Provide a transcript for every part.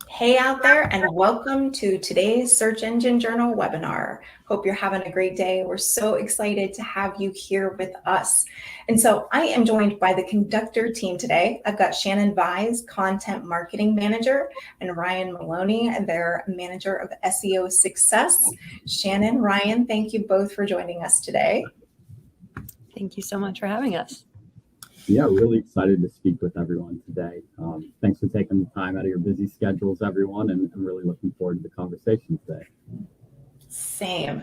Hey out there, and welcome to today's Search Engine Journal webinar. Hope you're having a great day. We're so excited to have you here with us. And so I am joined by the conductor team today. I've got Shannon Vise, Content Marketing Manager, and Ryan Maloney, their Manager of SEO Success. Shannon, Ryan, thank you both for joining us today. Thank you so much for having us. Yeah, really excited to speak with everyone today. Thanks for taking the time out of your busy schedules, everyone, and I'm really looking forward to the conversation today. Same.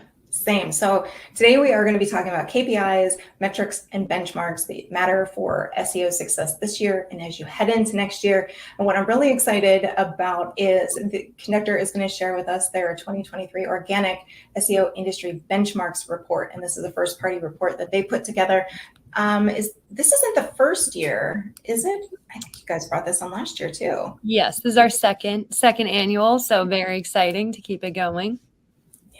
So today we are going to be talking about KPIs, metrics, and benchmarks that matter for SEO success this year and as you head into next year. And what I'm really excited about is the conductor is going to share with us their 2023 Organic SEO Industry Benchmarks Report. And this is a first-party report that they put together. This isn't the first year, is it? I think you guys brought this on last year too. Yes, this is our second annual, so very exciting to keep it going.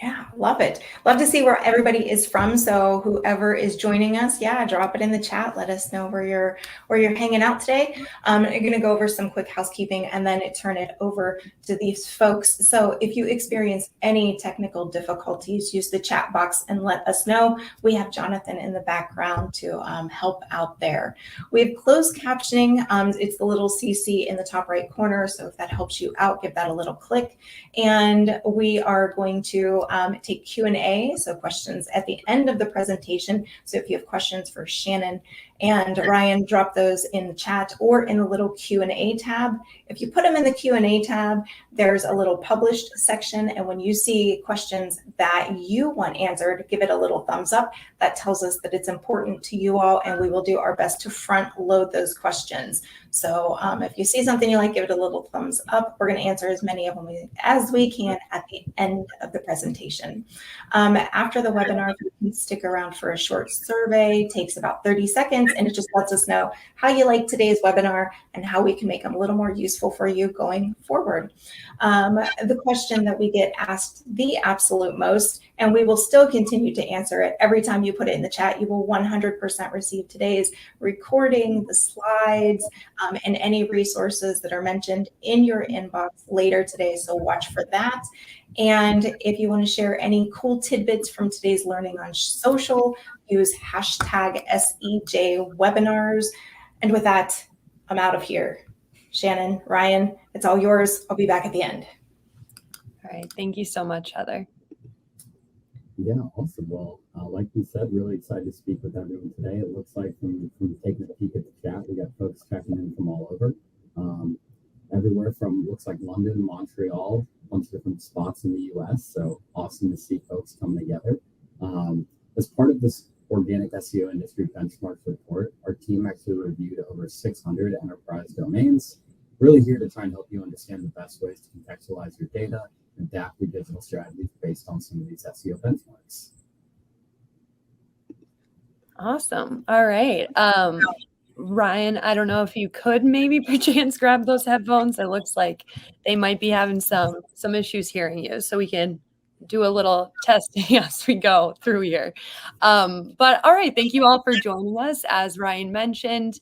Yeah, love it. Love to see where everybody is from. So whoever is joining us, yeah, drop it in the chat. Let us know where you're hanging out today. I'm going to go over some quick housekeeping and then turn it over to these folks. So if you experience any technical difficulties, use the chat box and let us know. We have Jonathan in the background to help out there. We have closed captioning. It's the little CC in the top right corner. So if that helps you out, give that a little click. And we are going to take Q&A, so questions at the end of the presentation. So if you have questions for Shannon and Ryan, drop those in the chat or in the little Q&A tab. If you put them in the Q&A tab, there's a little published section. And when you see questions that you want answered, give it a little thumbs up. That tells us that it's important to you all, and we will do our best to front load those questions. So if you see something you like, give it a little thumbs up. We're going to answer as many of them as we can at the end of the presentation. After the webinar, you can stick around for a short survey. It takes about 30 seconds, and it just lets us know how you like today's webinar and how we can make them a little more useful for you going forward. The question that we get asked the absolute most, and we will still continue to answer it every time you put it in the chat, you will 100% receive today's recording, the slides, and any resources that are mentioned in your inbox later today. So watch for that. And if you want to share any cool tidbits from today's learning on social, use hashtag SEJ webinars. And with that, I'm out of here. Shannon, Ryan, it's all yours. I'll be back at the end. All right. Thank you so much, Heather. Yeah, awesome. Well, like you said, really excited to speak with everyone today. It looks like from taking a peek at the chat, we got folks checking in from all over. Everywhere from, looks like London, Montreal, a bunch of different spots in the US. So awesome to see folks come together. As part of this Organic SEO Industry Benchmarks Report, our team actually reviewed over 600 enterprise domains. Really here to try and help you understand the best ways to contextualize your data and adapt your digital strategies based on some of these SEO benchmarks. Awesome. All right. Ryan, I don't know if you could maybe perchance grab those headphones. It looks like they might be having some issues hearing you, so we can do a little testing as we go through here. But all right, thank you all for joining us. As Ryan mentioned,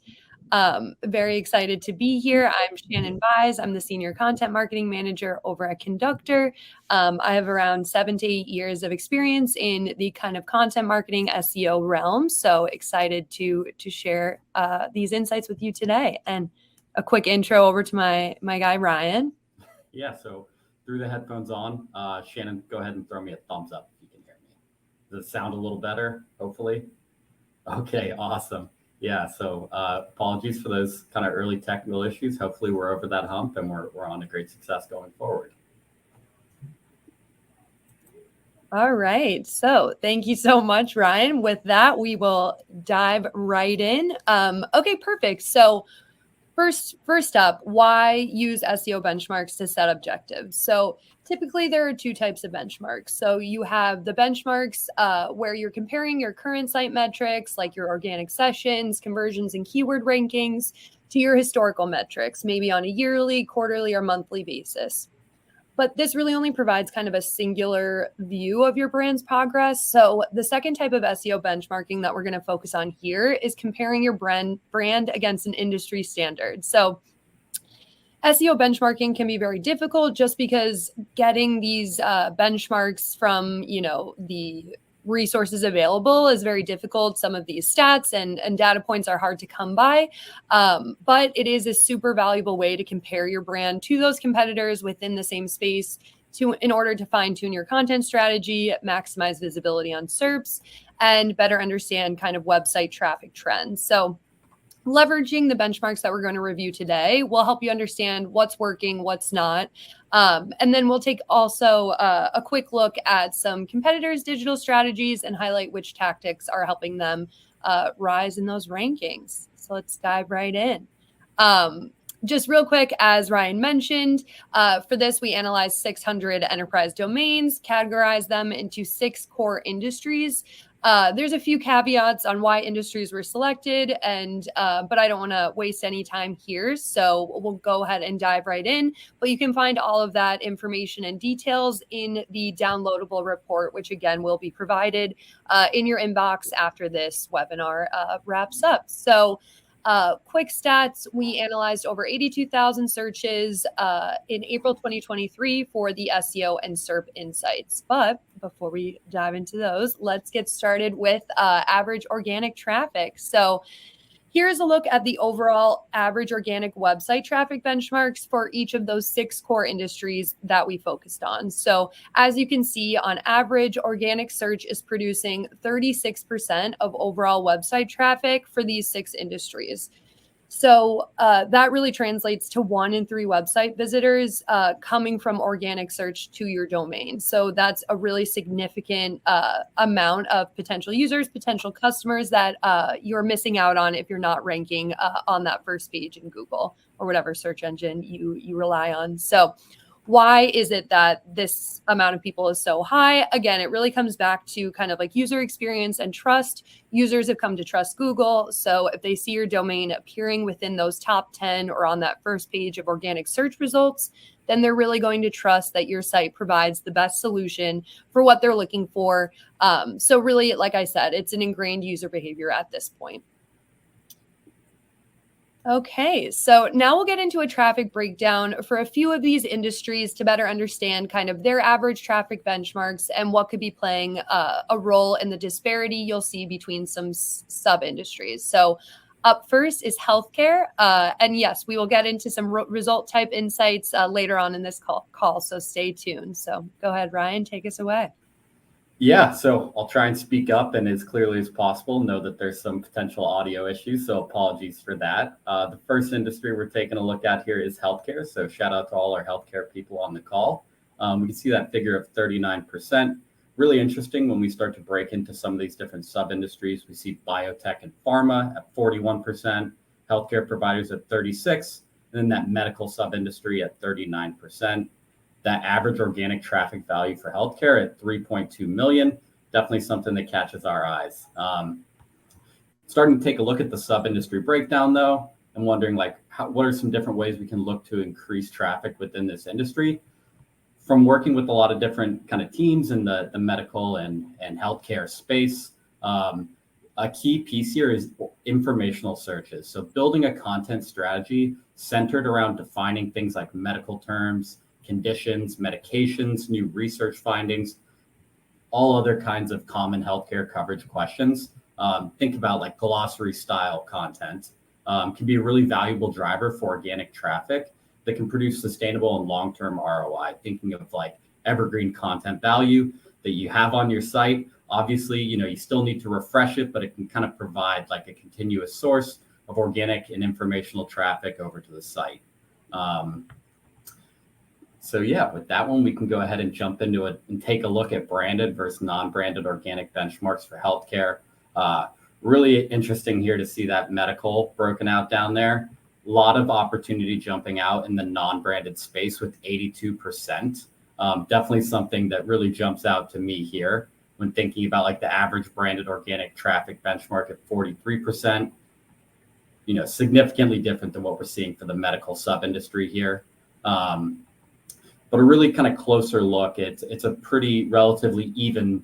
very excited to be here. I'm Shannon Vise. I'm the Senior Content Marketing Manager over at Conductor. I have around 7 to 8 years of experience in the kind of content marketing SEO realm. So excited to share these insights with you today. And a quick intro over to my guy, Ryan. Yeah, so threw the headphones on. Shannon, go ahead and throw me a thumbs up if you can hear me. Does it sound a little better, hopefully? Okay, awesome. Yeah, so apologies for those kind of early technical issues. Hopefully we're over that hump and we're on to great success going forward. All right. So thank you so much, Ryan. With that, we will dive right in. Okay, perfect. So First up, why use SEO benchmarks to set objectives? So typically there are 2 types of benchmarks. So you have the benchmarks where you're comparing your current site metrics, like your organic sessions, conversions, and keyword rankings, to your historical metrics, maybe on a yearly, quarterly, or monthly basis. But this really only provides kind of a singular view of your brand's progress. So the second type of SEO benchmarking that we're going to focus on here is comparing your brand against an industry standard. So SEO benchmarking can be very difficult just because getting these benchmarks from, the resources available is very difficult. Some of these stats and data points are hard to come by, but it is a super valuable way to compare your brand to those competitors within the same space in order to fine tune your content strategy, maximize visibility on SERPs, and better understand kind of website traffic trends. So leveraging the benchmarks that we're going to review today will help you understand what's working, what's not. And then we'll take also a quick look at some competitors' digital strategies and highlight which tactics are helping them rise in those rankings. So let's dive right in. Just real quick, as Ryan mentioned, for this, we analyzed 600 enterprise domains, categorized them into 6 core industries. There's a few caveats on why industries were selected, but I don't want to waste any time here, so we'll go ahead and dive right in. But you can find all of that information and details in the downloadable report, which again will be provided in your inbox after this webinar wraps up. So quick stats, we analyzed over 82,000 searches in April 2023 for the SEO and SERP insights. But before we dive into those, let's get started with average organic traffic. So here's a look at the overall average organic website traffic benchmarks for each of those 6 core industries that we focused on. So as you can see, on average, organic search is producing 36% of overall website traffic for these 6 industries. So that really translates to 1 in 3 website visitors coming from organic search to your domain. So that's a really significant amount of potential users, potential customers that you're missing out on if you're not ranking on that first page in Google or whatever search engine you rely on. So why is it that this amount of people is so high? Again, it really comes back to kind of like user experience and trust. Users have come to trust Google. So if they see your domain appearing within those top 10 or on that first page of organic search results, then they're really going to trust that your site provides the best solution for what they're looking for. So really, like I said, it's an ingrained user behavior at this point. Okay, so now we'll get into a traffic breakdown for a few of these industries to better understand kind of their average traffic benchmarks and what could be playing a role in the disparity you'll see between some sub-industries. So up first is healthcare. And yes, we will get into some result type insights later on in this call, so stay tuned. So go ahead, Ryan, take us away. Yeah, so I'll try and speak up and as clearly as possible. Know that there's some potential audio issues, so apologies for that. The first industry we're taking a look at here is healthcare. So shout out to all our healthcare people on the call. We can see that figure of 39%. Really interesting when we start to break into some of these different sub-industries. We see biotech and pharma at 41%, healthcare providers at 36%, and then that medical sub-industry at 39%. That average organic traffic value for healthcare at 3.2 million, definitely something that catches our eyes. Starting to take a look at the sub-industry breakdown though, and wondering what are some different ways we can look to increase traffic within this industry. From working with a lot of different kind of teams in the medical and healthcare space, a key piece here is informational searches. So building a content strategy centered around defining things like medical terms, conditions, medications, new research findings, all other kinds of common healthcare coverage questions. Think about like glossary style content can be a really valuable driver for organic traffic that can produce sustainable and long-term ROI. Thinking of like evergreen content value that you have on your site. Obviously, you still need to refresh it, but it can kind of provide like a continuous source of organic and informational traffic over to the site. So yeah, with that one, we can go ahead and jump into it and take a look at branded versus non-branded organic benchmarks for healthcare. Really interesting here to see that medical broken out down there. A lot of opportunity jumping out in the non-branded space with 82%. Definitely something that really jumps out to me here when thinking about like the average branded organic traffic benchmark at 43%. Significantly different than what we're seeing for the medical sub-industry here. But a really kind of closer look, it's a pretty relatively even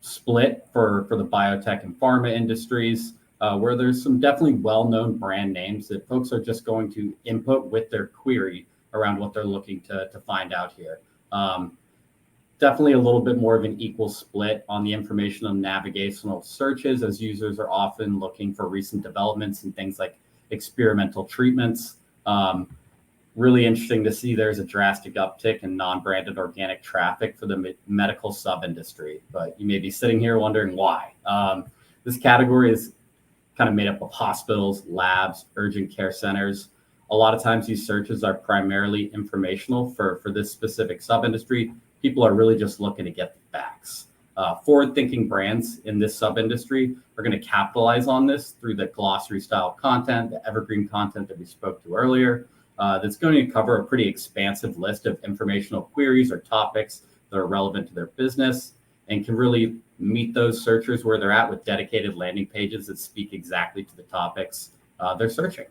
split for the biotech and pharma industries. where there's some definitely well-known brand names that folks are just going to input with their query around what they're looking to find out here. Definitely a little bit more of an equal split on the informational navigational searches, as users are often looking for recent developments and things like experimental treatments. Really interesting to see there's a drastic uptick in non-branded organic traffic for the medical sub-industry, but you may be sitting here wondering why. This category is kind of made up of hospitals, labs, urgent care centers. A lot of times these searches are primarily informational for this specific sub-industry. People are really just looking to get the facts. Forward-thinking brands in this sub-industry are going to capitalize on this through the glossary-style content, the evergreen content that we spoke to earlier. That's going to cover a pretty expansive list of informational queries or topics that are relevant to their business and can really meet those searchers where they're at with dedicated landing pages that speak exactly to the topics they're searching.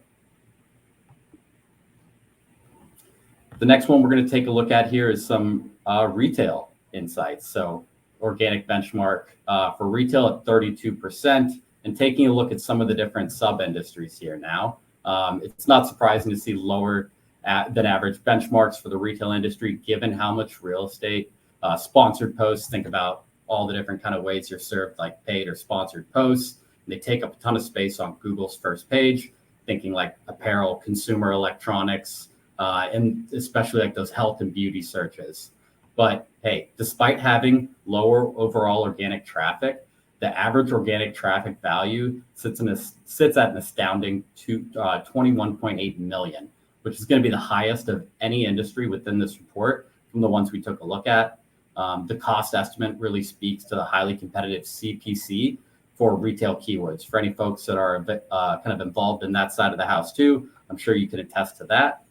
The next one we're going to take a look at here is some retail insights. So organic benchmark for retail at 32%, and taking a look at some of the different sub-industries here now. It's not surprising to see lower than average benchmarks for the retail industry, given how much real estate sponsored posts. Think about all the different kind of ways you're served, like paid or sponsored posts. They take up a ton of space on Google's first page, thinking like apparel, consumer electronics, and especially like those health and beauty searches. But hey, despite having lower overall organic traffic, the average organic traffic value sits at an astounding 21.8 million, which is going to be the highest of any industry within this report from the ones we took a look at. The cost estimate really speaks to the highly competitive CPC for retail keywords. For any folks that are a bit, kind of involved in that side of the house too, I'm sure you can attest to that.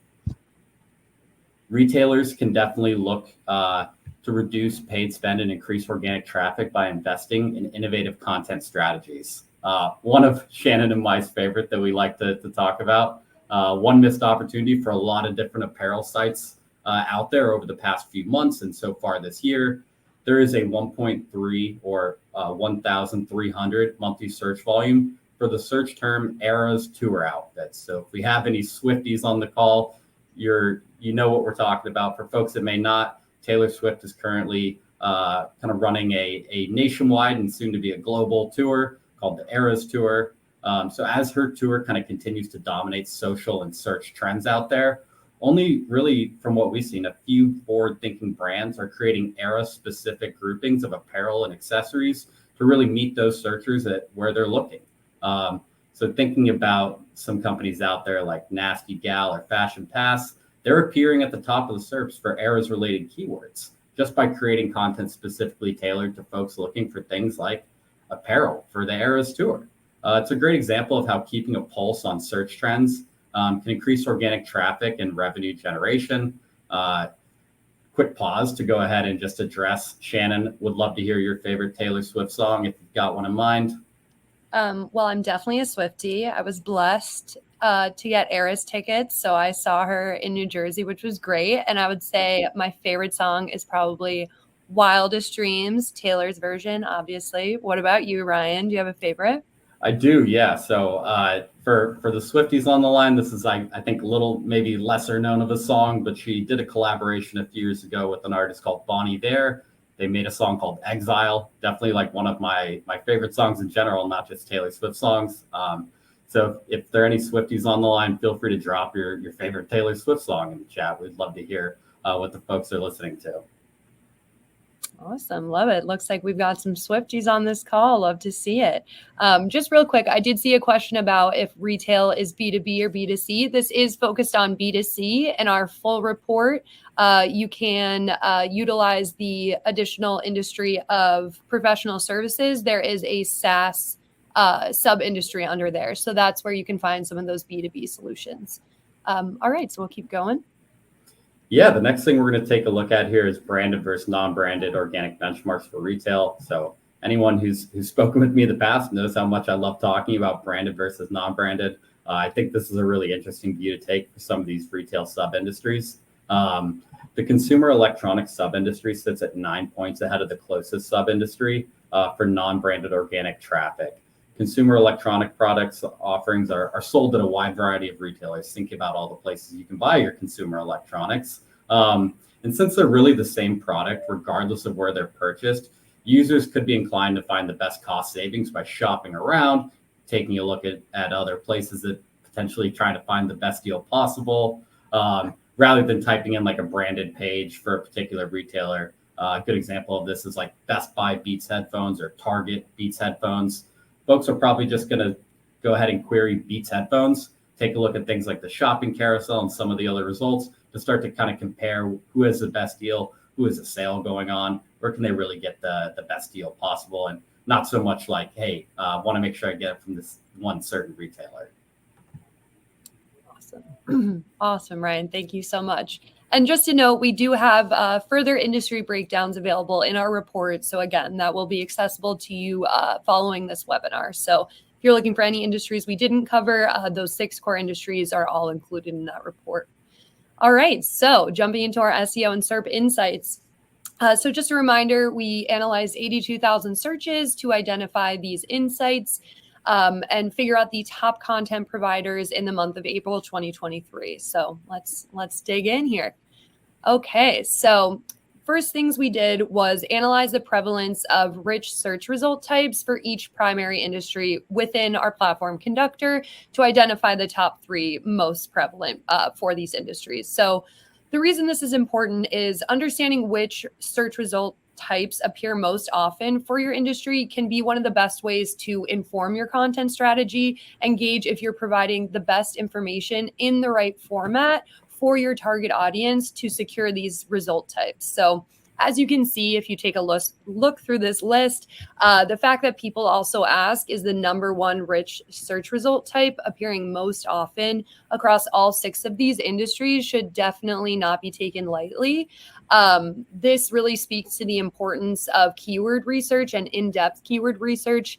Retailers can definitely look to reduce paid spend and increase organic traffic by investing in innovative content strategies. One of Shannon and my favorite that we like to talk about, one missed opportunity for a lot of different apparel sites out there over the past few months and so far this year. There is a 1.3 or 1,300 monthly search volume for the search term Eras Tour outfits. So if we have any Swifties on the call, you know what we're talking about. For folks that may not, Taylor Swift is currently kind of running a nationwide and soon to be a global tour called the Eras Tour. So as her tour kind of continues to dominate social and search trends out there, only really from what we've seen, a few forward-thinking brands are creating era-specific groupings of apparel and accessories to really meet those searchers at where they're looking. So thinking about some companies out there like Nasty Gal or Fashion Pass, they're appearing at the top of the SERPs for eras-related keywords just by creating content specifically tailored to folks looking for things like apparel for the Eras Tour. It's a great example of how keeping a pulse on search trends can increase organic traffic and revenue generation. Quick pause to go ahead and just address, Shannon, would love to hear your favorite Taylor Swift song if you've got one in mind. Well, I'm definitely a Swiftie. I was blessed to get Eras tickets. So I saw her in New Jersey, which was great. And I would say my favorite song is probably Wildest Dreams, Taylor's version, obviously. What about you, Ryan? Do you have a favorite? I do, yeah. So for the Swifties on the line, this is, I think, a little maybe lesser known of a song, but she did a collaboration a few years ago with an artist called Bonnie Bear. They made a song called Exile, definitely like one of my favorite songs in general, not just Taylor Swift songs. So if there are any Swifties on the line, feel free to drop your favorite Taylor Swift song in the chat. We'd love to hear what the folks are listening to. Awesome. Love it. Looks like we've got some Swifties on this call. Love to see it. Just real quick, I did see a question about if retail is B2B or B2C. This is focused on B2C. In our full report, you can utilize the additional industry of professional services. There is a SaaS sub-industry under there. So that's where you can find some of those B2B solutions. All right. So we'll keep going. Yeah, the next thing we're going to take a look at here is branded versus non-branded organic benchmarks for retail. So anyone who's spoken with me in the past knows how much I love talking about branded versus non-branded. I think this is a really interesting view to take for some of these retail sub-industries. The consumer electronics sub-industry sits at 9 points ahead of the closest sub-industry for non-branded organic traffic. consumer electronic products offerings are sold at a wide variety of retailers. Think about all the places you can buy your consumer electronics. And since they're really the same product, regardless of where they're purchased, users could be inclined to find the best cost savings by shopping around, taking a look at other places that potentially trying to find the best deal possible, rather than typing in like a branded page for a particular retailer. A good example of this is like Best Buy Beats headphones or Target Beats headphones. Folks are probably just going to go ahead and query Beats headphones, take a look at things like the shopping carousel and some of the other results to start to kind of compare who has the best deal, who has a sale going on, where can they really get the best deal possible, and not so much like, hey, want to make sure I get it from this one certain retailer. Awesome. Awesome, Ryan. Thank you so much. And just to note, we do have further industry breakdowns available in our report. So again, that will be accessible to you following this webinar. So if you're looking for any industries we didn't cover, those 6 core industries are all included in that report. All right, so jumping into our SEO and SERP insights. So just a reminder, we analyzed 82,000 searches to identify these insights and figure out the top content providers in the month of April 2023. So let's dig in here. Okay, so first things we did was analyze the prevalence of rich search result types for each primary industry within our platform conductor to identify the top 3 most prevalent for these industries. So the reason this is important is understanding which search result types appear most often for your industry can be one of the best ways to inform your content strategy and gauge if you're providing the best information in the right format for your target audience to secure these result types. So as you can see, if you take a look through this list, the fact that people also ask is the #1 rich search result type appearing most often across all 6 of these industries should definitely not be taken lightly. This really speaks to the importance of keyword research and in-depth keyword research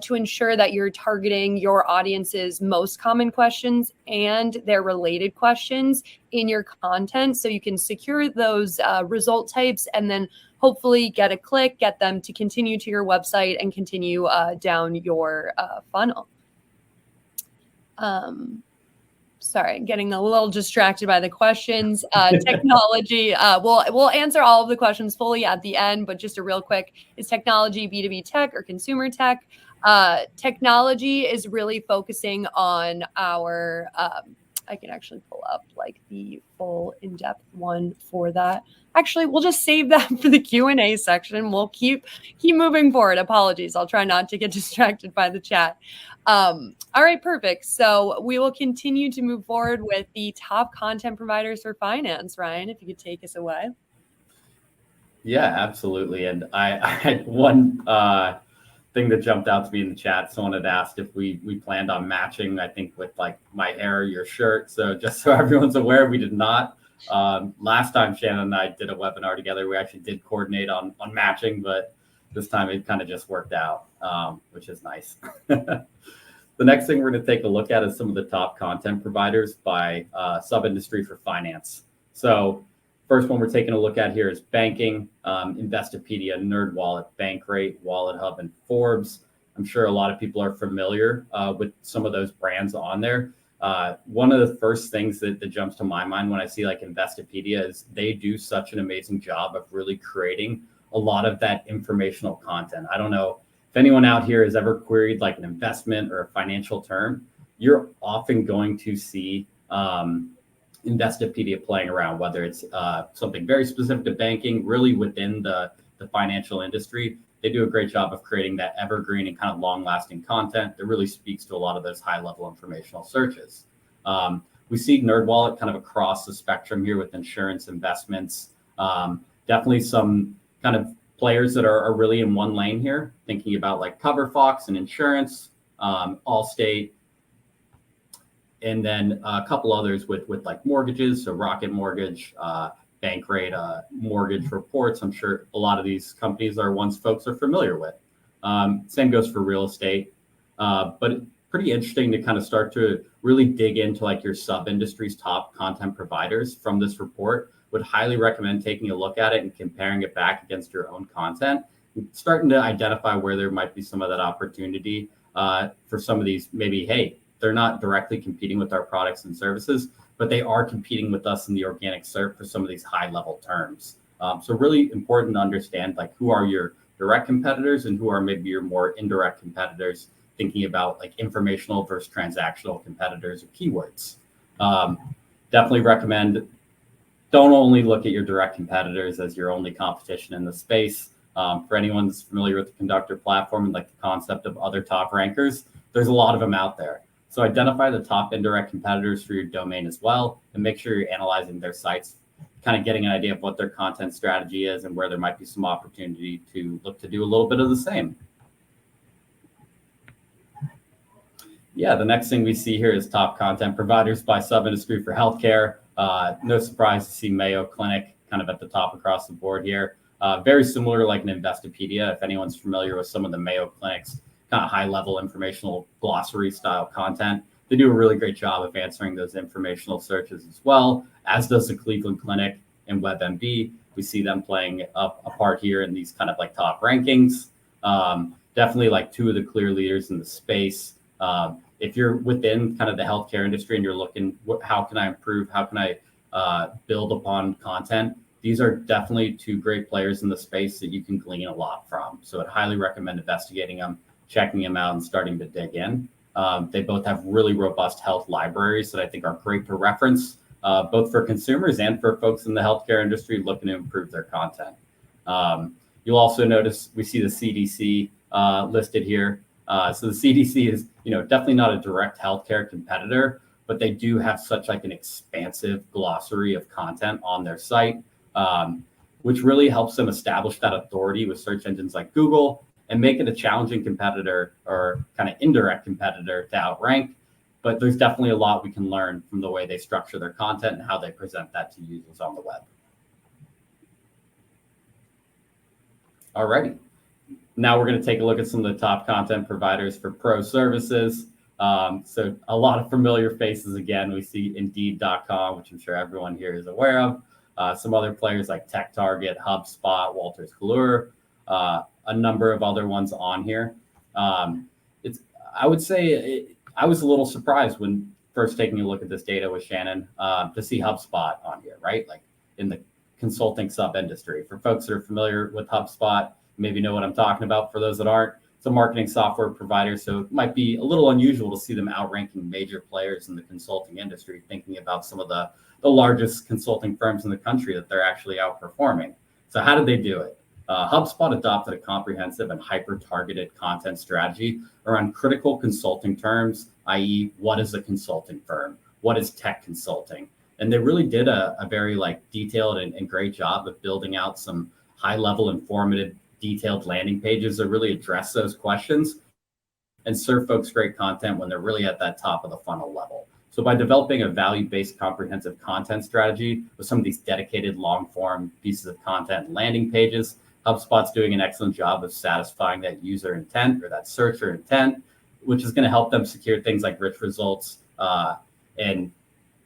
to ensure that you're targeting your audience's most common questions and their related questions in your content so you can secure those result types and then hopefully get a click, get them to continue to your website and continue down your funnel. Sorry, getting a little distracted by the questions. Technology, we'll answer all of the questions fully at the end, but just a real quick, is technology B2B tech or consumer tech? Technology is really focusing on our, I can actually pull up like the full in-depth one for that. Actually, we'll just save that for the Q&A section. We'll keep moving forward. Apologies. I'll try not to get distracted by the chat. All right, perfect. So we will continue to move forward with the top content providers for finance. Ryan, if you could take us away. Yeah, absolutely. And I had one thing that jumped out to me in the chat. Someone had asked if we planned on matching, I think, with like my hair or your shirt. So just so everyone's aware, we did not. Last time Shannon and I did a webinar together, we actually did coordinate on matching, but this time it kind of just worked out, which is nice. The next thing we're going to take a look at is some of the top content providers by sub-industry for finance. So first one we're taking a look at here is banking, Investopedia, NerdWallet, Bankrate, WalletHub, and Forbes. I'm sure a lot of people are familiar with some of those brands on there. One of the first things that jumps to my mind when I see like Investopedia is they do such an amazing job of really creating a lot of that informational content. I don't know if anyone out here has ever queried like an investment or a financial term, you're often going to see Investopedia playing around, whether it's something very specific to banking, really within the financial industry. They do a great job of creating that evergreen and kind of long-lasting content that really speaks to a lot of those high-level informational searches. We see NerdWallet kind of across the spectrum here with insurance, investments, definitely some kind of players that are really in one lane here, thinking about like CoverFox and insurance, Allstate, and then a couple others with like mortgages, so Rocket Mortgage, Bankrate, mortgage reports. I'm sure a lot of these companies are ones folks are familiar with. Same goes for real estate, but pretty interesting to kind of start to really dig into like your sub-industry's top content providers from this report. Would highly recommend taking a look at it and comparing it back against your own content, starting to identify where there might be some of that opportunity for some of these, maybe, hey, they're not directly competing with our products and services, but they are competing with us in the organic SERP for some of these high level terms. So really important to understand like who are your direct competitors and who are maybe your more indirect competitors, thinking about like informational versus transactional competitors or keywords. Definitely recommend don't only look at your direct competitors as your only competition in the space. For anyone that's familiar with the Conductor platform and like the concept of other top rankers, there's a lot of them out there. So identify the top indirect competitors for your domain as well, and make sure you're analyzing their sites, kind of getting an idea of what their content strategy is and where there might be some opportunity to look to do a little bit of the same. Yeah, the next thing we see here is top content providers by sub-industry for healthcare. No surprise to see Mayo Clinic kind of at the top across the board here. Very similar like an Investopedia. If anyone's familiar with some of the Mayo Clinic's kind of high-level informational glossary style content, they do a really great job of answering those informational searches as well, as does the Cleveland Clinic and WebMD. We see them playing a part here in these kind of like top rankings. Definitely like two of the clear leaders in the space. If you're within kind of the healthcare industry and you're looking, how can I improve? How can I build upon content? These are definitely two great players in the space that you can glean a lot from. So I'd highly recommend investigating them, checking them out, and starting to dig in. They both have really robust health libraries that I think are great to reference, both for consumers and for folks in the healthcare industry looking to improve their content. You'll also notice we see the CDC listed here. So the CDC is, definitely not a direct healthcare competitor, but they do have such like an expansive glossary of content on their site, which really helps them establish that authority with search engines like Google and make it a challenging competitor or kind of indirect competitor to outrank. But there's definitely a lot we can learn from the way they structure their content and how they present that to users on the web. Alrighty. Now we're going to take a look at some of the top content providers for pro services. So a lot of familiar faces again. We see Indeed.com, which I'm sure everyone here is aware of. Some other players like TechTarget, HubSpot, Wolters Kluwer, a number of other ones on here. I would say I was a little surprised when first taking a look at this data with Shannon to see HubSpot on here, right? Like in the consulting sub-industry. For folks that are familiar with HubSpot, maybe know what I'm talking about. For those that aren't, it's a marketing software provider, so it might be a little unusual to see them outranking major players in the consulting industry, thinking about some of the largest consulting firms in the country that they're actually outperforming. So how did they do it? HubSpot adopted a comprehensive and hyper-targeted content strategy around critical consulting terms, i.e. what is a consulting firm? What is tech consulting? And they really did a very like detailed and great job of building out some high-level informative detailed landing pages that really address those questions and serve folks great content when they're really at that top of the funnel level. So by developing a value-based comprehensive content strategy with some of these dedicated long-form pieces of content and landing pages, HubSpot's doing an excellent job of satisfying that user intent or that searcher intent, which is going to help them secure things like rich results and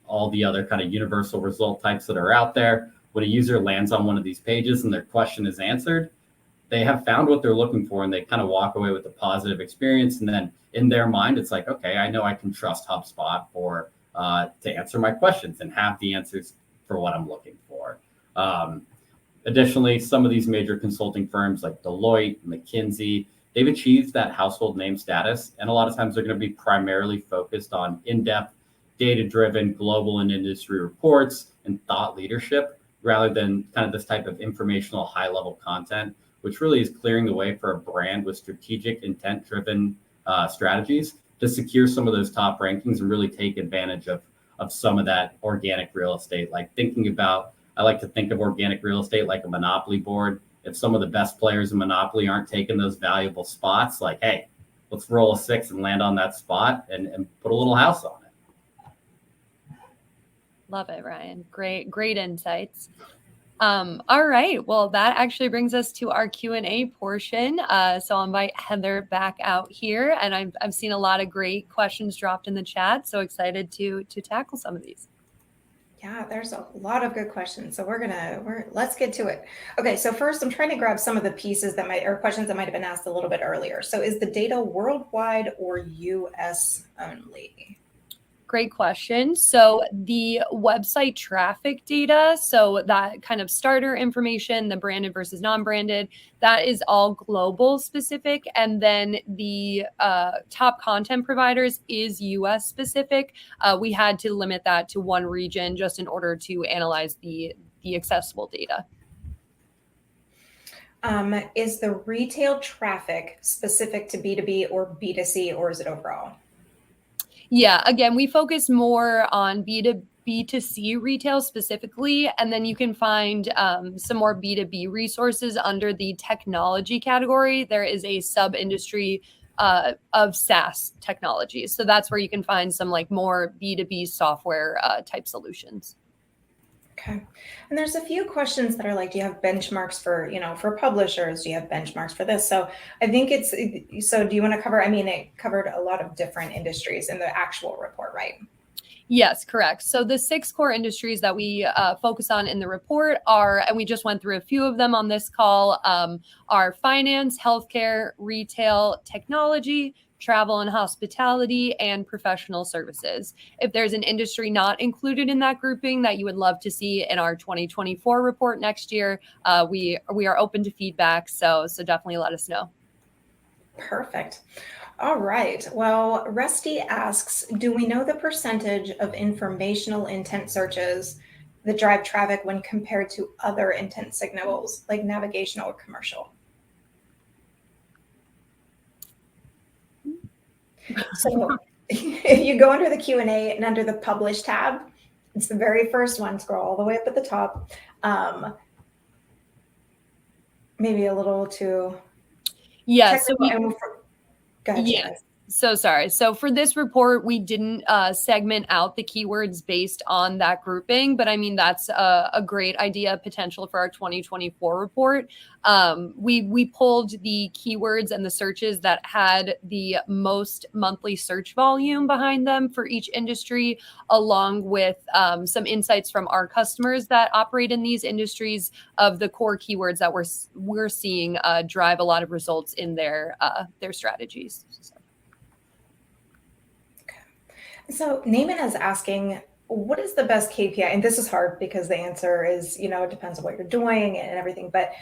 all the other kind of universal result types that are out there. When a user lands on one of these pages and their question is answered, they have found what they're looking for and they kind of walk away with a positive experience. And then in their mind, it's like, okay, I know I can trust HubSpot for to answer my questions and have the answers for what I'm looking for. Additionally, some of these major consulting firms like Deloitte, McKinsey, they've achieved that household name status. And a lot of times they're going to be primarily focused on in-depth, data-driven global and industry reports and thought leadership, rather than kind of this type of informational high-level content, which really is clearing the way for a brand with strategic intent-driven strategies to secure some of those top rankings and really take advantage of some of that organic real estate. Like thinking about, I like to think of organic real estate like a monopoly board. If some of the best players in Monopoly aren't taking those valuable spots, like, hey, let's roll a 6 and land on that spot and put a little house on it. Love it, Ryan. Great insights. All right. Well, that actually brings us to our Q&A portion. So I'll invite Heather back out here. And I've seen a lot of great questions dropped in the chat. So excited to tackle some of these. Yeah, there's a lot of good questions. So let's get to it. Okay, so first I'm trying to grab some of the pieces or questions that might have been asked a little bit earlier. So is the data worldwide or US only? Great question. So the website traffic data, so that kind of starter information, the branded versus non-branded, that is all global specific. And then the top content providers is US specific. We had to limit that to one region just in order to analyze the accessible data. Is the retail traffic specific to B2B or B2C, or is it overall? Yeah, again, we focus more on B2C retail specifically, and then you can find some more B2B resources under the technology category. There is a sub-industry of SaaS technologies. So that's where you can find some like more B2B software type solutions. Okay. And there's a few questions that are like, do you have benchmarks for publishers? Do you have benchmarks for this? So I think so do you want to cover, it covered a lot of different industries in the actual report, right? Yes, correct. So the 6 core industries that we focus on in the report are, and we just went through a few of them on this call, are finance, healthcare, retail, technology, travel and hospitality, and professional services. If there's an industry not included in that grouping that you would love to see in our 2024 report next year, we are open to feedback. So definitely let us know. Perfect. All right. Well, Rusty asks, do we know the percentage of informational intent searches that drive traffic when compared to other intent signals like navigational or commercial? So if you go under the Q&A and under the Publish tab, it's the very first one, scroll all the way up at the top. Maybe a little too technical. Go ahead, yes. So sorry. So for this report, we didn't segment out the keywords based on that grouping, but that's a great idea potential for our 2024 report. We pulled the keywords and the searches that had the most monthly search volume behind them for each industry, along with some insights from our customers that operate in these industries of the core keywords that we're seeing drive a lot of results in their strategies. So Naaman is asking, what is the best KPI? And this is hard because the answer is, it depends on what you're doing and everything. But,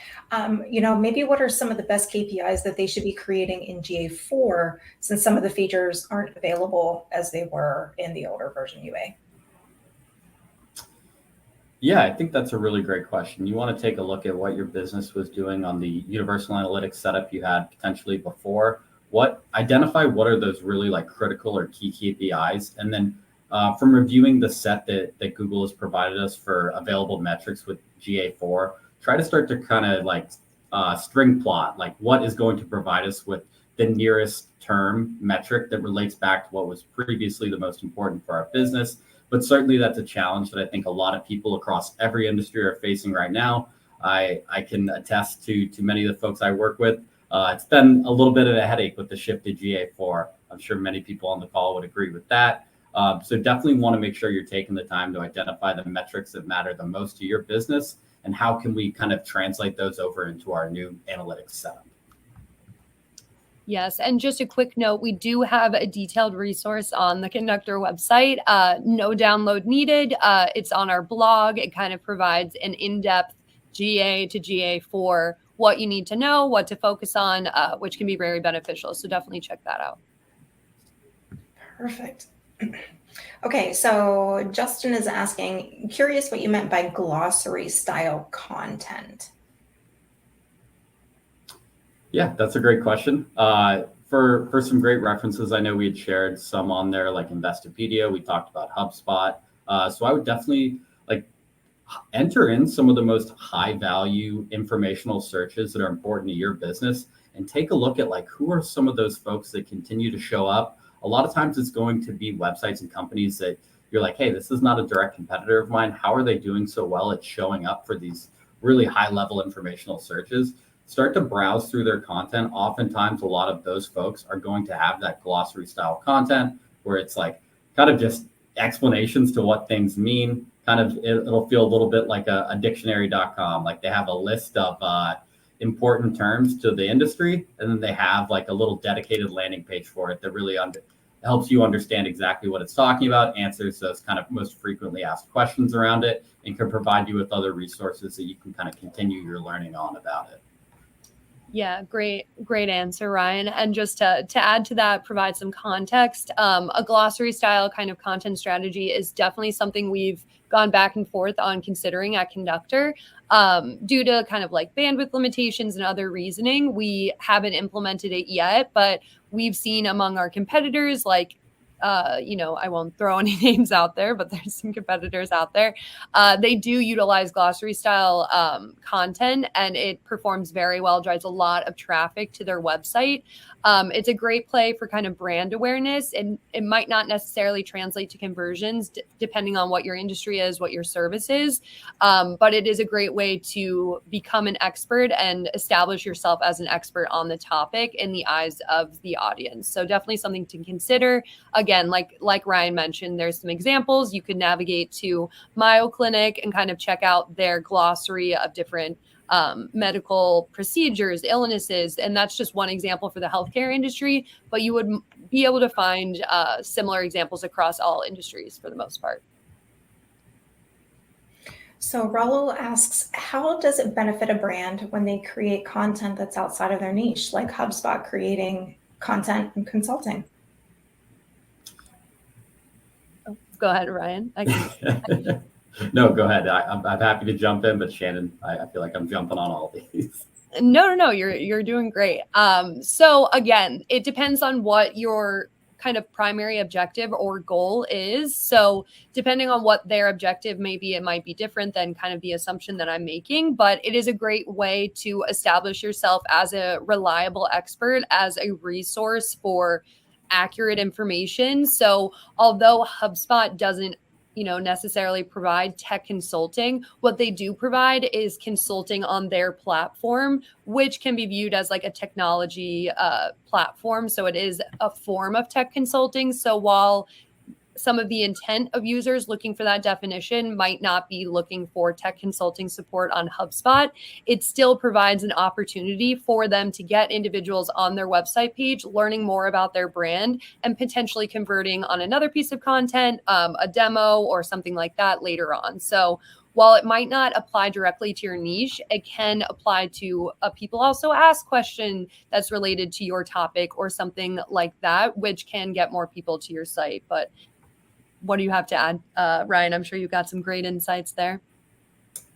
maybe what are some of the best KPIs that they should be creating in GA4 since some of the features aren't available as they were in the older version UA? Yeah, I think that's a really great question. You want to take a look at what your business was doing on the universal analytics setup you had potentially before. Identify what are those really like critical or key KPIs. And then from reviewing the set that Google has provided us for available metrics with GA4, try to start to kind of like string plot, like what is going to provide us with the nearest term metric that relates back to what was previously the most important for our business. But certainly that's a challenge that I think a lot of people across every industry are facing right now. I can attest to many of the folks I work with. It's been a little bit of a headache with the shift to GA4. I'm sure many people on the call would agree with that. So definitely want to make sure you're taking the time to identify the metrics that matter the most to your business and how can we kind of translate those over into our new analytics setup. Yes, and just a quick note, we do have a detailed resource on the Conductor website. No download needed. It's on our blog. It kind of provides an in-depth GA to GA4, what you need to know, what to focus on, which can be very beneficial. So definitely check that out. Perfect. Okay, so Justin is asking, curious what you meant by glossary style content. Yeah, that's a great question. For some great references, I know we had shared some on there like Investopedia. We talked about HubSpot. So I would definitely enter in some of the most high value informational searches that are important to your business and take a look at who are some of those folks that continue to show up. A lot of times it's going to be websites and companies that you're like, hey, this is not a direct competitor of mine. How are they doing so well at showing up for these really high level informational searches? Start to browse through their content. Oftentimes, a lot of those folks are going to have that glossary style content where it's kind of just explanations to what things mean. it'll feel a little bit like a dictionary.com. Like they have a list of important terms to the industry, and then they have like a little dedicated landing page for it that really helps you understand exactly what it's talking about, answers those kind of most frequently asked questions around it, and can provide you with other resources that you can kind of continue your learning on about it. Yeah, great answer, Ryan. And just to add to that, provide some context, a glossary style kind of content strategy is definitely something we've gone back and forth on considering at Conductor. Due to kind of like bandwidth limitations and other reasoning, we haven't implemented it yet, but we've seen among our competitors, like, I won't throw any names out there, but there's some competitors out there. They do utilize glossary style content, and it performs very well, drives a lot of traffic to their website. It's a great play for kind of brand awareness, and it might not necessarily translate to conversions depending on what your industry is, what your service is. But it is a great way to become an expert and establish yourself as an expert on the topic in the eyes of the audience. So definitely something to consider. Again, like Ryan mentioned, there's some examples. You could navigate to Mayo Clinic and kind of check out their glossary of different medical procedures, illnesses, and that's just one example for the healthcare industry, but you would be able to find similar examples across all industries for the most part. So Raul asks, how does it benefit a brand when they create content that's outside of their niche, like HubSpot creating content and consulting? Oh, go ahead, Ryan. No, go ahead. I'm happy to jump in, but Shannon, I feel like I'm jumping on all these. No, you're doing great. So again, it depends on what your kind of primary objective or goal is. So depending on what their objective may be, it might be different than kind of the assumption that I'm making, but it is a great way to establish yourself as a reliable expert, as a resource for accurate information. So although HubSpot doesn't necessarily provide tech consulting, what they do provide is consulting on their platform, which can be viewed as like a technology platform. So it is a form of tech consulting. So while some of the intent of users looking for that definition might not be looking for tech consulting support on HubSpot, it still provides an opportunity for them to get individuals on their website page, learning more about their brand and potentially converting on another piece of content, a demo or something like that later on. So while it might not apply directly to your niche, it can apply to a people also ask question that's related to your topic or something like that, which can get more people to your site. But what do you have to add, Ryan? I'm sure you got some great insights there.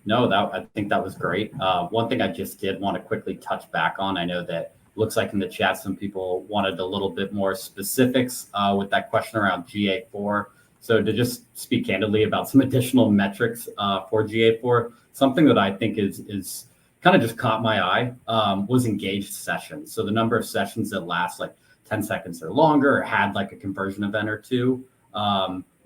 No, I think that was great. One thing I just did want to quickly touch back on. I know that looks like in the chat, some people wanted a little bit more specifics with that question around GA4. So to just speak candidly about some additional metrics for GA4, something that I think is kind of just caught my eye was engaged sessions. So the number of sessions that last like 10 seconds or longer, or had like a conversion event or two,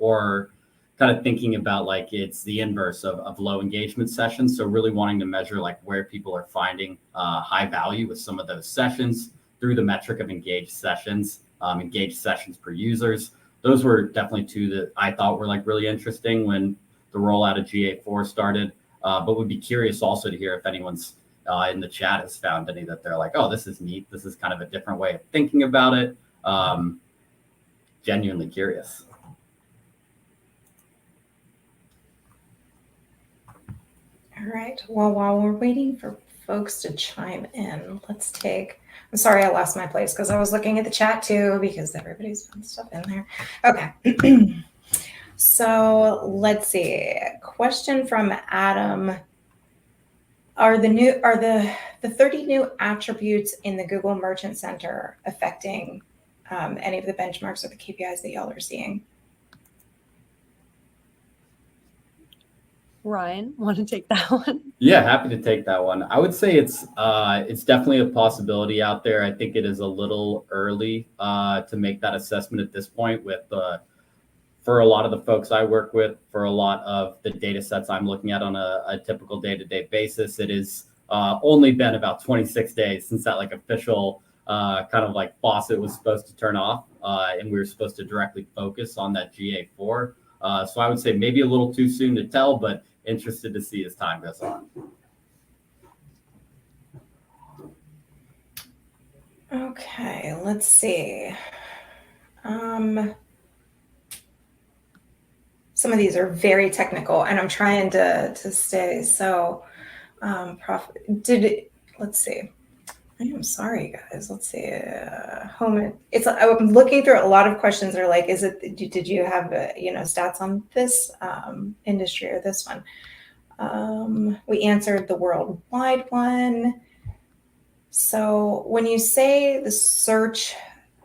or kind of thinking about like it's the inverse of low engagement sessions. So really wanting to measure like where people are finding high value with some of those sessions through the metric of engaged sessions per users. Those were definitely two that I thought were like really interesting when the rollout of GA4 started, but would be curious also to hear if anyone's in the chat has found any that they're like, oh, this is neat. This is kind of a different way of thinking about it. Genuinely curious. All right. Well, while we're waiting for folks to chime in, I'm sorry I lost my place because I was looking at the chat too because everybody's putting stuff in there. Okay. So let's see. Question from Adam. Are the 30 new attributes in the Google Merchant Center affecting any of the benchmarks or the KPIs that y'all are seeing? Ryan, want to take that one? Yeah, happy to take that one. I would say it's definitely a possibility out there. I think it is a little early to make that assessment at this point with for a lot of the folks I work with, for a lot of the data sets I'm looking at on a typical day-to-day basis. It is only been about 26 days since that like official kind of like faucet was supposed to turn off and we were supposed to directly focus on that GA4. So I would say maybe a little too soon to tell, but interested to see as time goes on. Okay, let's see. Some of these are very technical, and I'm trying to stay. So, let's see. I am sorry, guys. Let's see. Home. I'm looking through a lot of questions that are like, did you have, stats on this industry or this one? We answered the worldwide one. So when you say the search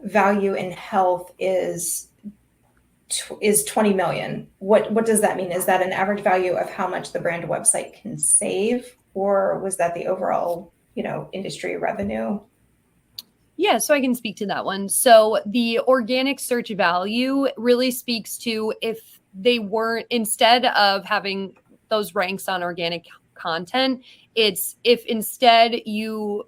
value in health is 20 million, what does that mean? Is that an average value of how much the brand website can save, or was that the overall, industry revenue? Yeah, so I can speak to that one. So the organic search value really speaks to if they weren't, instead of having those ranks on organic content, it's if instead you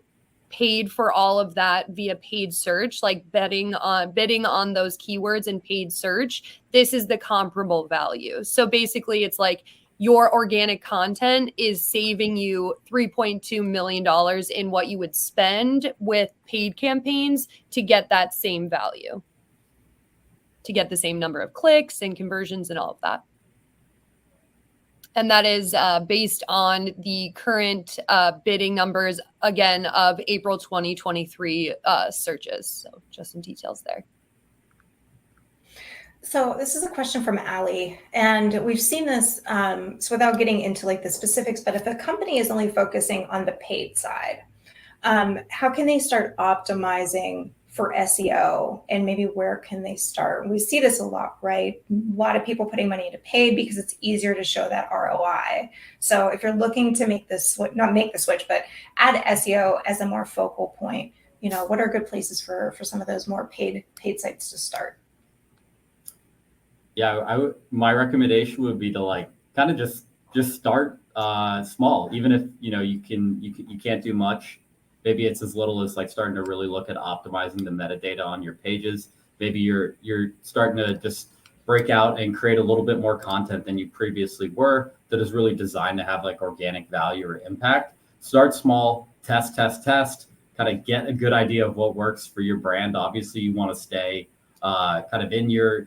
paid for all of that via paid search, like bidding on those keywords in paid search, this is the comparable value. So basically it's like your organic content is saving you $3.2 million in what you would spend with paid campaigns to get that same value, to get the same number of clicks and conversions and all of that. And that is based on the current bidding numbers, again, of April 2023 searches. So just some details there. So this is a question from Allie, and we've seen this, so without getting into like the specifics, but if a company is only focusing on the paid side, how can they start optimizing for SEO, and maybe where can they start? We see this a lot, right? A lot of people putting money into paid because it's easier to show that ROI. So if you're looking to make this, not make the switch, but add SEO as a more focal point, what are good places for some of those more paid sites to start? Yeah, my recommendation would be to kind of just start small, even if you can't do much. Maybe it's as little as starting to really look at optimizing the metadata on your pages. Maybe you're starting to just break out and create a little bit more content than you previously were that is really designed to have organic value or impact. Start small, test, kind of get a good idea of what works for your brand. Obviously, you want to stay kind of in your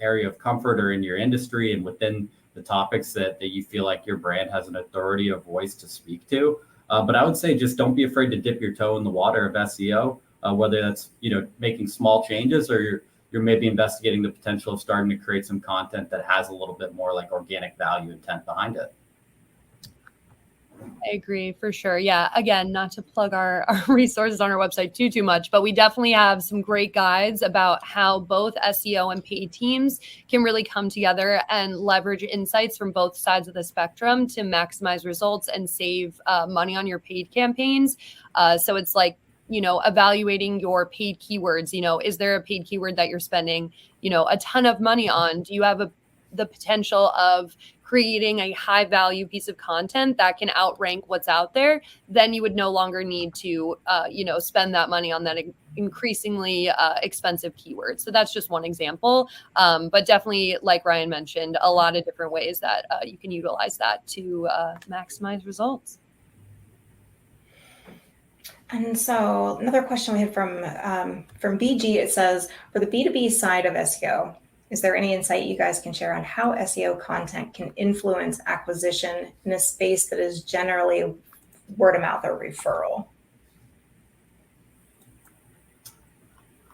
area of comfort or in your industry and within the topics that you feel like your brand has an authority or voice to speak to. But I would say just don't be afraid to dip your toe in the water of SEO, whether that's making small changes or you're maybe investigating the potential of starting to create some content that has a little bit more organic value intent behind it. I agree for sure. Yeah. Again, not to plug our resources on our website too much, but we definitely have some great guides about how both SEO and paid teams can really come together and leverage insights from both sides of the spectrum to maximize results and save money on your paid campaigns. So it's evaluating your paid keywords. Is there a paid keyword that you're spending, a ton of money on? Do you have the potential of creating a high value piece of content that can outrank what's out there? Then you would no longer need to, spend that money on that increasingly expensive keyword. So that's just one example. But definitely, like Ryan mentioned, a lot of different ways that you can utilize that to maximize results. And so another question we had from BG, it says, for the B2B side of SEO, is there any insight you guys can share on how SEO content can influence acquisition in a space that is generally word of mouth or referral?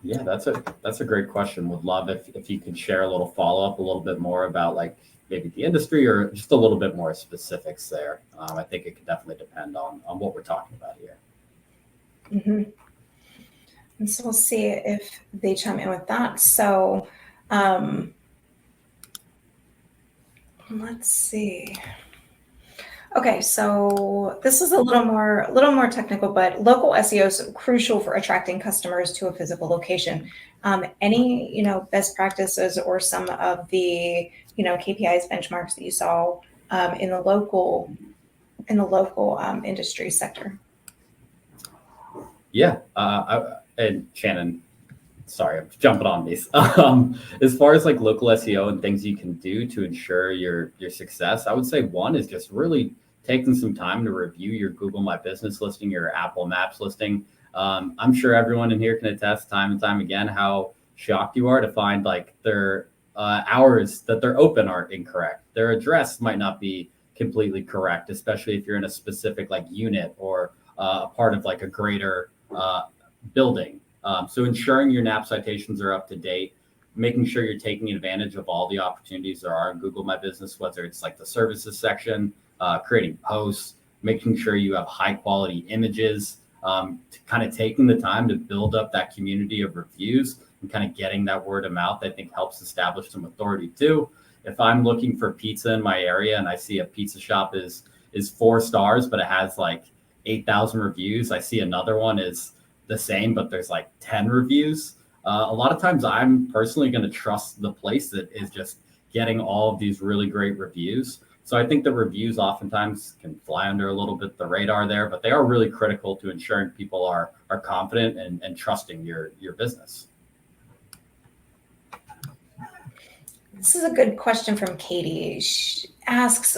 Yeah, that's a great question. Would love if you could share a little follow-up, a little bit more about maybe the industry or just a little bit more specifics there. I think it could definitely depend on what we're talking about here. Mm-hmm. And so we'll see if they chime in with that. So let's see. Okay, so this is a little more technical, but local SEO is crucial for attracting customers to a physical location. Any best practices or some of the KPIs benchmarks that you saw in the local industry sector? Yeah, and Shannon, sorry, I'm jumping on these. As far as like local SEO and things you can do to ensure your success, I would say one is just really taking some time to review your Google My Business listing, your Apple Maps listing. I'm sure everyone in here can attest time and time again how shocked you are to find like their hours that they're open aren't incorrect. Their address might not be completely correct, especially if you're in a specific like unit or a part of like a greater building. So ensuring your NAP citations are up to date, making sure you're taking advantage of all the opportunities there are in Google My Business, whether it's like the services section, creating posts, making sure you have high quality images, kind of taking the time to build up that community of reviews and kind of getting that word of mouth, I think helps establish some authority too. If I'm looking for pizza in my area and I see a pizza shop is 4 stars, but it has like 8,000 reviews, I see another one is the same, but there's like 10 reviews. A lot of times I'm personally going to trust the place that is just getting all of these really great reviews. So I think the reviews oftentimes can fly under a little bit the radar there, but they are really critical to ensuring people are confident and trusting your business. This is a good question from Katie. She asks,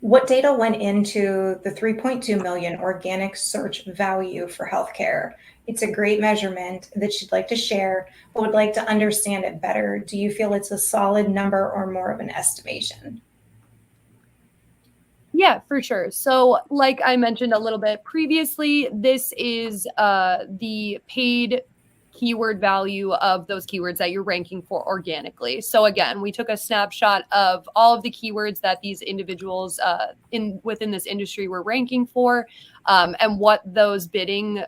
what data went into the 3.2 million organic search value for healthcare? It's a great measurement that she'd like to share, but would like to understand it better. Do you feel it's a solid number or more of an estimation? Yeah, for sure. So like I mentioned a little bit previously, this is the paid keyword value of those keywords that you're ranking for organically. So again, we took a snapshot of all of the keywords that these individuals within this industry were ranking for, and what those bidding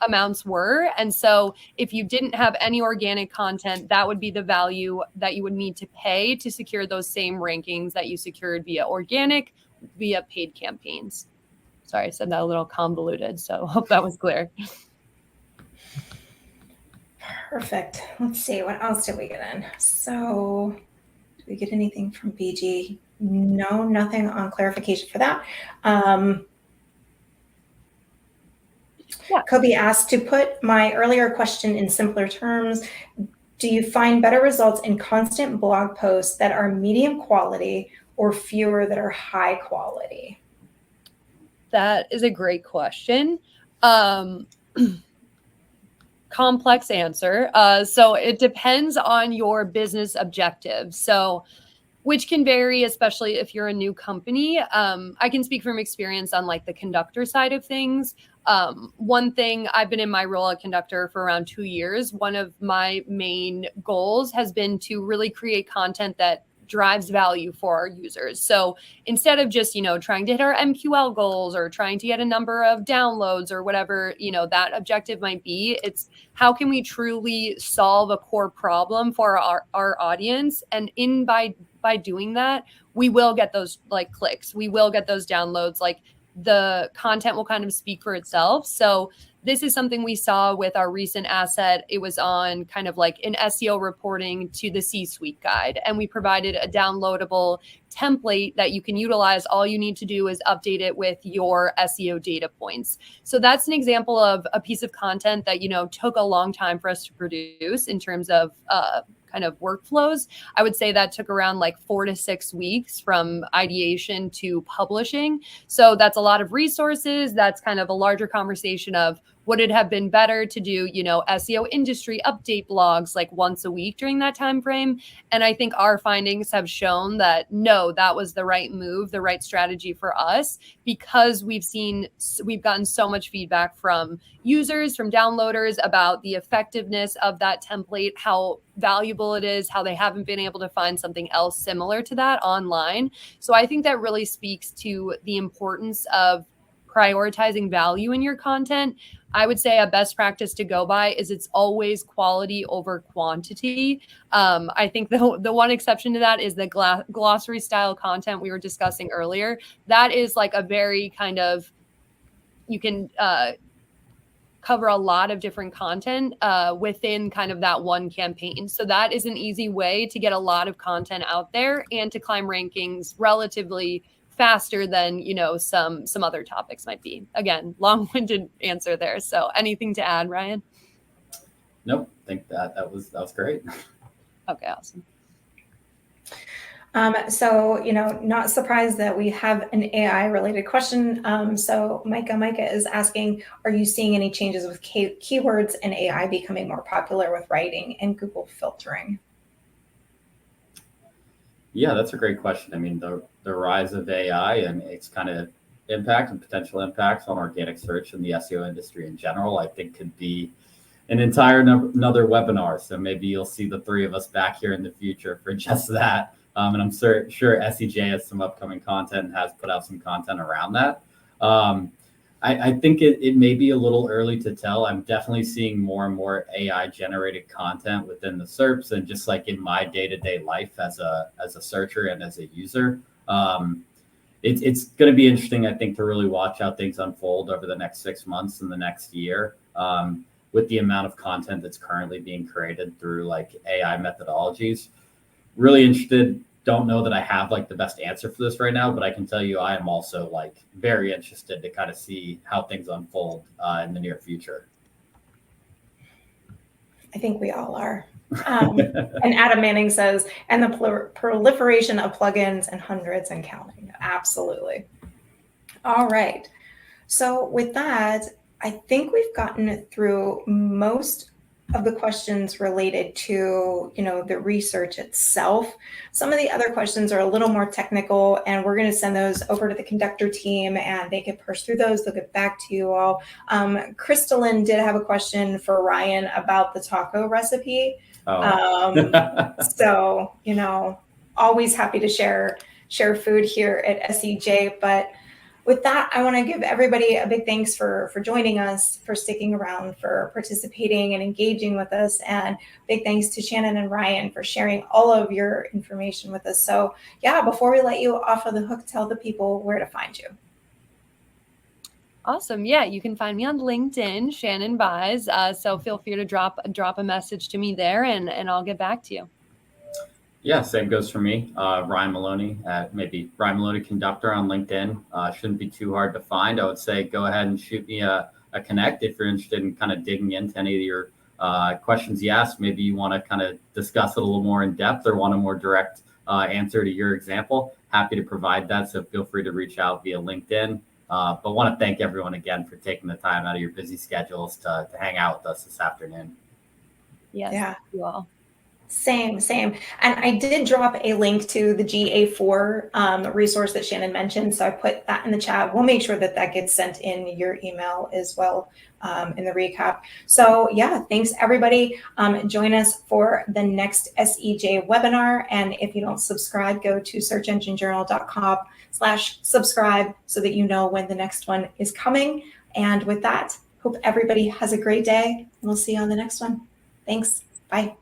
amounts were. And so if you didn't have any organic content, that would be the value that you would need to pay to secure those same rankings that you secured via paid campaigns. Sorry, I said that a little convoluted, so hope that was clear. Perfect. Let's see, what else did we get in? So did we get anything from BG? No, nothing on clarification for that. Kobe asked, to put my earlier question in simpler terms, do you find better results in constant blog posts that are medium quality or fewer that are high quality? That is a great question. Complex answer. So it depends on your business objectives. So which can vary, especially if you're a new company. I can speak from experience on like the conductor side of things. One thing, I've been in my role at conductor for around 2 years. One of my main goals has been to really create content that drives value for our users. So instead of just, trying to hit our MQL goals or trying to get a number of downloads or whatever, that objective might be, it's how can we truly solve a core problem for our audience? And by doing that, we will get those like clicks, we will get those downloads, like the content will kind of speak for itself. So this is something we saw with our recent asset. It was on kind of like an SEO reporting to the C-suite guide. And we provided a downloadable template that you can utilize. All you need to do is update it with your SEO data points. So that's an example of a piece of content that, took a long time for us to produce in terms of kind of workflows. I would say that took around like 4 to 6 weeks from ideation to publishing. So that's a lot of resources. That's kind of a larger conversation of would it have been better to do, SEO industry update blogs like once a week during that time frame? And I think our findings have shown that no, that was the right move, the right strategy for us, because we've gotten so much feedback from users, from downloaders about the effectiveness of that template, how valuable it is, how they haven't been able to find something else similar to that online. So I think that really speaks to the importance of prioritizing value in your content. I would say a best practice to go by is it's always quality over quantity. I think the one exception to that is the glossary style content we were discussing earlier. That is like a very kind of, you can cover a lot of different content within kind of that one campaign. So that is an easy way to get a lot of content out there and to climb rankings relatively faster than, some other topics might be. Again, long-winded answer there. So anything to add, Ryan? Nope. I think that was great. Okay, awesome. So, not surprised that we have an AI related question. So Micah is asking, are you seeing any changes with keywords and AI becoming more popular with writing and Google filtering? Yeah, that's a great question. I mean, the rise of AI and its kind of impact and potential impacts on organic search and the SEO industry in general, I think could be an entire another webinar. So maybe you'll see the three of us back here in the future for just that. And I'm sure SEJ has some upcoming content and has put out some content around that. I think it may be a little early to tell. I'm definitely seeing more and more AI generated content within the SERPs and just like in my day-to-day life as a searcher and as a user. It's going to be interesting, I think, to really watch how things unfold over the next 6 months and the next year with the amount of content that's currently being created through like AI methodologies. Really interested. Don't know that I have like the best answer for this right now, but I can tell you I am also like very interested to kind of see how things unfold in the near future. I think we all are. And Adam Manning says, and the proliferation of plugins and hundreds and counting. Absolutely. All right. So with that, I think we've gotten through most of the questions related to, the research itself. Some of the other questions are a little more technical, and we're going to send those over to the Conductor team, and they can push through those. They'll get back to you all. Crystalline did have a question for Ryan about the taco recipe. Oh. So, always happy to share food here at SEJ, but with that, I want to give everybody a big thanks for joining us, for sticking around, for participating and engaging with us. And big thanks to Shannon and Ryan for sharing all of your information with us. So yeah, before we let you off of the hook, tell the people where to find you. Awesome. Yeah, you can find me on LinkedIn, Shannon Buys. So feel free to drop a message to me there and I'll get back to you. Yeah, same goes for me. Ryan Maloney at maybe Ryan Maloney Conductor on LinkedIn. Shouldn't be too hard to find. I would say go ahead and shoot me a connect if you're interested in kind of digging into any of your questions you asked. Maybe you want to kind of discuss it a little more in depth or want a more direct answer to your example. Happy to provide that. So feel free to reach out via LinkedIn. But want to thank everyone again for taking the time out of your busy schedules to hang out with us this afternoon. Yes, yeah. Thank you all. Same. And I did drop a link to the GA4 resource that Shannon mentioned. So I put that in the chat. We'll make sure that gets sent in your email as well in the recap. So yeah, thanks everybody. Join us for the next SEJ webinar. And if you don't subscribe, go to searchenginejournal.com/subscribe so that you know when the next one is coming. And with that, hope everybody has a great day. We'll see you on the next one. Thanks. Bye.